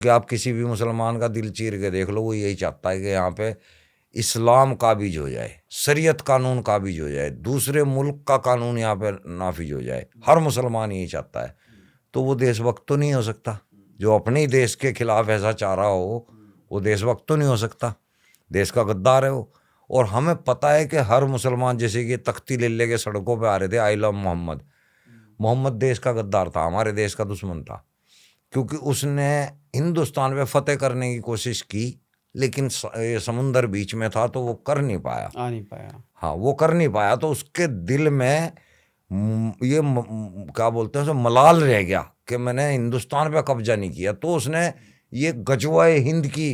कि आप किसी भी मुसलमान का दिल चीर के देख लो, वो यही चाहता है कि यहाँ पे इस्लाम काबिज हो जाए, शरीयत कानून काबिज हो जाए, दूसरे मुल्क का कानून यहाँ पे नाफिज हो जाए। हर मुसलमान यही चाहता है। तो वो देशभक्त तो नहीं हो सकता। जो अपने ही देश के खिलाफ ऐसा चाह रहा हो वो देशभक्त तो नहीं हो सकता, देश का गद्दार है वो। और हमें पता है कि हर मुसलमान, जैसे कि तख्ती ले लेके सड़कों पे आ रहे थे, आई लव मोहम्मद। मोहम्मद देश का गद्दार था, हमारे देश का दुश्मन था, क्योंकि उसने हिंदुस्तान पे फतेह करने की कोशिश की, लेकिन ये समुंदर बीच में था तो वो कर नहीं पाया, आ नहीं पाया। हाँ वो कर नहीं पाया। तो उसके दिल में ये क्या बोलते हैं उसे, मलाल रह गया कि मैंने हिंदुस्तान पे कब्जा नहीं किया। तो उसने ये गजवाए हिंद की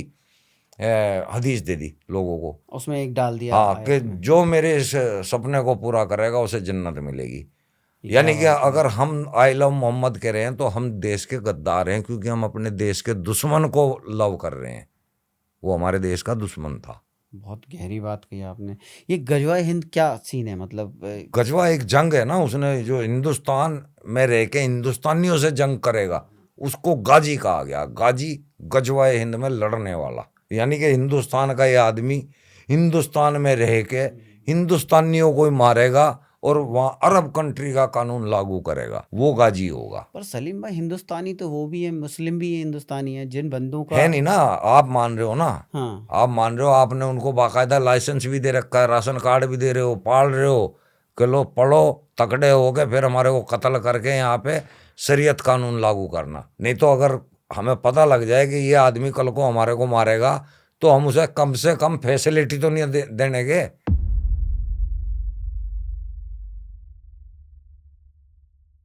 हदीस दे दी लोगों को, उसमें एक डाल दिया हाँ, कि आयत में। जो मेरे इस सपने को पूरा करेगा उसे जन्नत मिलेगी। क्या यानी कि बात है। अगर हम आई लव मोहम्मद कह रहे हैं तो हम देश के गद्दार हैं, क्योंकि हम अपने देश के दुश्मन को लव कर रहे हैं। वो हमारे देश का दुश्मन था। बहुत गहरी बात कही आपने। ये गजवा हिंद क्या सीन है, मतलब गजवा एक जंग है ना, उसने जो हिंदुस्तान में रह के हिंदुस्तानियों से जंग करेगा उसको गाजी कहा गया। गाजी गजवाए हिंद में लड़ने वाला, यानी कि हिंदुस्तान का ये आदमी हिंदुस्तान में रह के हिंदुस्तानियों को ही मारेगा और वहाँ अरब कंट्री का कानून लागू करेगा, वो गाजी होगा। पर सलीम भाई, हिंदुस्तानी तो वो भी है, मुस्लिम भी है, हिंदुस्तानी है, जिन बंदों का है नहीं ना, आप मान रहे हो ना, हाँ आप मान रहे हो, आपने उनको बाकायदा लाइसेंस भी दे रखा है, राशन कार्ड भी दे रहे हो, पाल रहे हो कि लो पढ़ो, तकड़े हो गए, फिर हमारे को कत्ल करके यहाँ पे शरीयत कानून लागू करना। नहीं तो अगर हमें पता लग जाए कि ये आदमी कल को हमारे को मारेगा तो हम उसे कम से कम फैसिलिटी तो नहीं देने के।